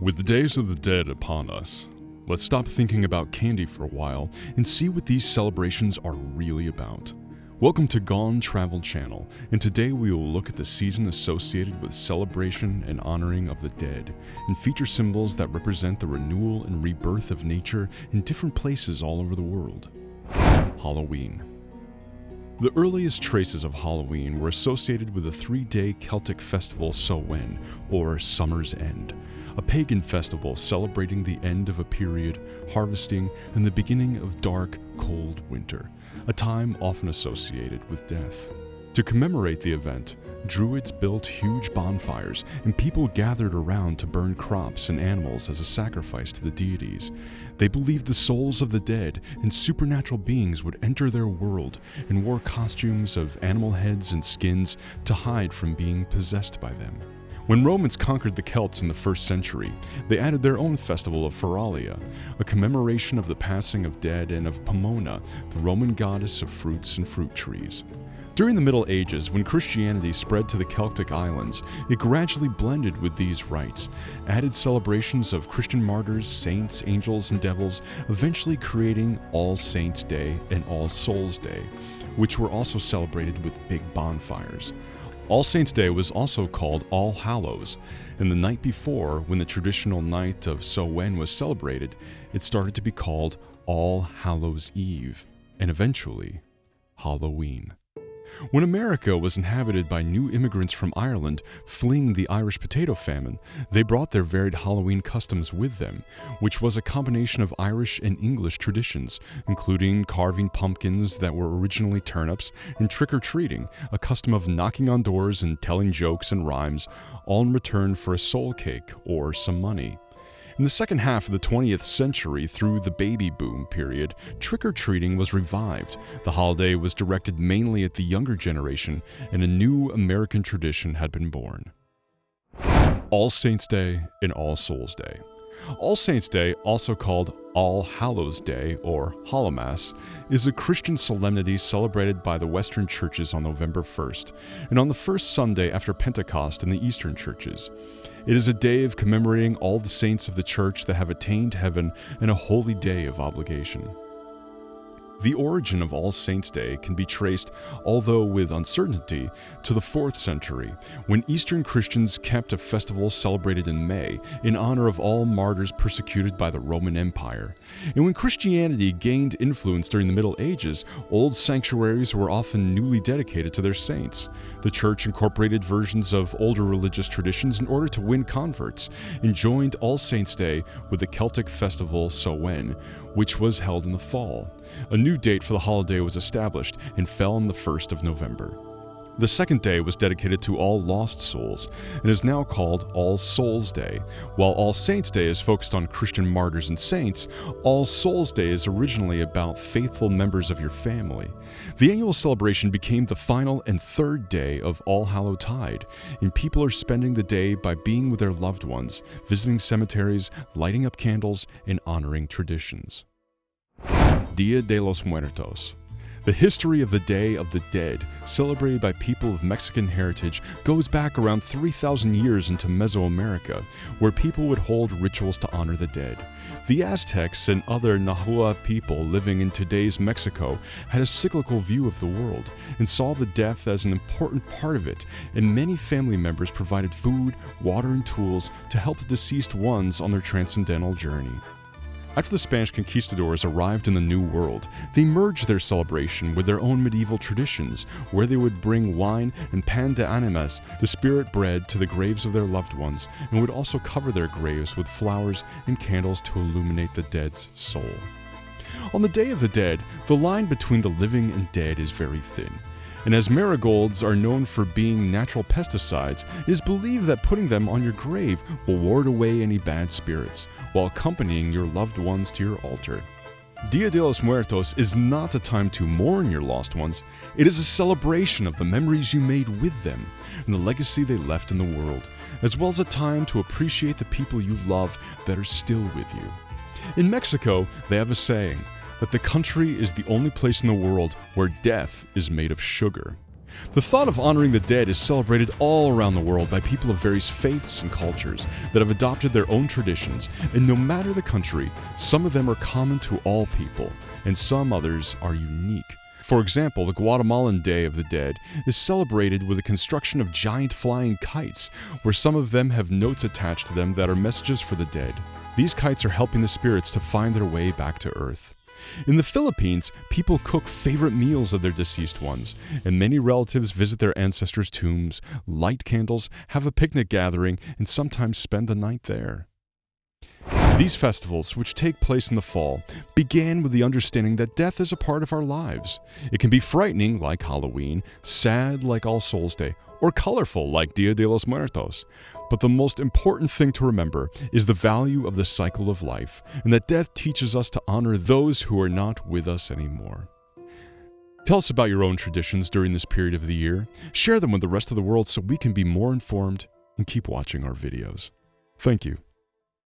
With the days of the dead upon us, let's stop thinking about candy for a while and see what these celebrations are really about. Welcome to Gone Travel Channel, and today we will look at the season associated with celebration and honoring of the dead, and feature symbols that represent the renewal and rebirth of nature in different places all over the world. Halloween. The earliest traces of Halloween were associated with a 3-day Celtic festival Samhain, or Summer's End, a pagan festival celebrating the end of a period, harvesting, and the beginning of dark, cold winter, a time often associated with death. To commemorate the event, Druids built huge bonfires, and people gathered around to burn crops and animals as a sacrifice to the deities. They believed the souls of the dead and supernatural beings would enter their world and wore costumes of animal heads and skins to hide from being possessed by them. When Romans conquered the Celts in the 1st century, they added their own festival of Feralia, a commemoration of the passing of dead, and of Pomona, the Roman goddess of fruits and fruit trees. During the Middle Ages, when Christianity spread to the Celtic islands, it gradually blended with these rites, added celebrations of Christian martyrs, saints, angels, and devils, eventually creating All Saints' Day and All Souls' Day, which were also celebrated with big bonfires. All Saints' Day was also called All Hallows, and the night before, when the traditional night of Samhain was celebrated, it started to be called All Hallows' Eve, and eventually, Halloween. When America was inhabited by new immigrants from Ireland fleeing the Irish potato famine, they brought their varied Halloween customs with them, which was a combination of Irish and English traditions, including carving pumpkins that were originally turnips and trick-or-treating, a custom of knocking on doors and telling jokes and rhymes, all in return for a soul cake or some money. In the second half of the 20th century, through the baby boom period, trick-or-treating was revived. The holiday was directed mainly at the younger generation, and a new American tradition had been born. All Saints' Day and All Souls' Day. All Saints' Day, also called All Hallows' Day or Hallowmas, is a Christian solemnity celebrated by the Western churches on November 1st, and on the first Sunday after Pentecost in the Eastern churches. It is a day of commemorating all the saints of the church that have attained heaven and a holy day of obligation. The origin of All Saints' Day can be traced, although with uncertainty, to the 4th century, when Eastern Christians kept a festival celebrated in May in honor of all martyrs persecuted by the Roman Empire. And when Christianity gained influence during the Middle Ages, old sanctuaries were often newly dedicated to their saints. The church incorporated versions of older religious traditions in order to win converts, and joined All Saints' Day with the Celtic festival Samhain, which was held in the fall. A new date for the holiday was established and fell on the 1st of November. The second day was dedicated to all lost souls and is now called All Souls' Day. While All Saints' Day is focused on Christian martyrs and saints, All Souls' Day is originally about faithful members of your family. The annual celebration became the final and third day of All Hallowtide, and people are spending the day by being with their loved ones, visiting cemeteries, lighting up candles, and honoring traditions. Día de los Muertos. The history of the Day of the Dead, celebrated by people of Mexican heritage, goes back around 3,000 years into Mesoamerica, where people would hold rituals to honor the dead. The Aztecs and other Nahua people living in today's Mexico had a cyclical view of the world and saw the death as an important part of it, and many family members provided food, water, and tools to help the deceased ones on their transcendental journey. After the Spanish conquistadors arrived in the New World, they merged their celebration with their own medieval traditions, where they would bring wine and pan de animas, the spirit bread, to the graves of their loved ones, and would also cover their graves with flowers and candles to illuminate the dead's soul. On the Day of the Dead, the line between the living and dead is very thin. And as marigolds are known for being natural pesticides, it is believed that putting them on your grave will ward away any bad spirits, while accompanying your loved ones to your altar. Dia de los Muertos is not a time to mourn your lost ones. It is a celebration of the memories you made with them and the legacy they left in the world, as well as a time to appreciate the people you love that are still with you. In Mexico, they have a saying that the country is the only place in the world where death is made of sugar. The thought of honoring the dead is celebrated all around the world by people of various faiths and cultures that have adopted their own traditions, and no matter the country, some of them are common to all people, and some others are unique. For example, the Guatemalan Day of the Dead is celebrated with the construction of giant flying kites, where some of them have notes attached to them that are messages for the dead. These kites are helping the spirits to find their way back to Earth. In the Philippines, people cook favorite meals of their deceased ones, and many relatives visit their ancestors' tombs, light candles, have a picnic gathering, and sometimes spend the night there. These festivals, which take place in the fall, began with the understanding that death is a part of our lives. It can be frightening, like Halloween, sad, like All Souls Day, or colorful, like Día de los Muertos. But the most important thing to remember is the value of the cycle of life, and that death teaches us to honor those who are not with us anymore. Tell us about your own traditions during this period of the year. Share them with the rest of the world so we can be more informed and keep watching our videos. Thank you.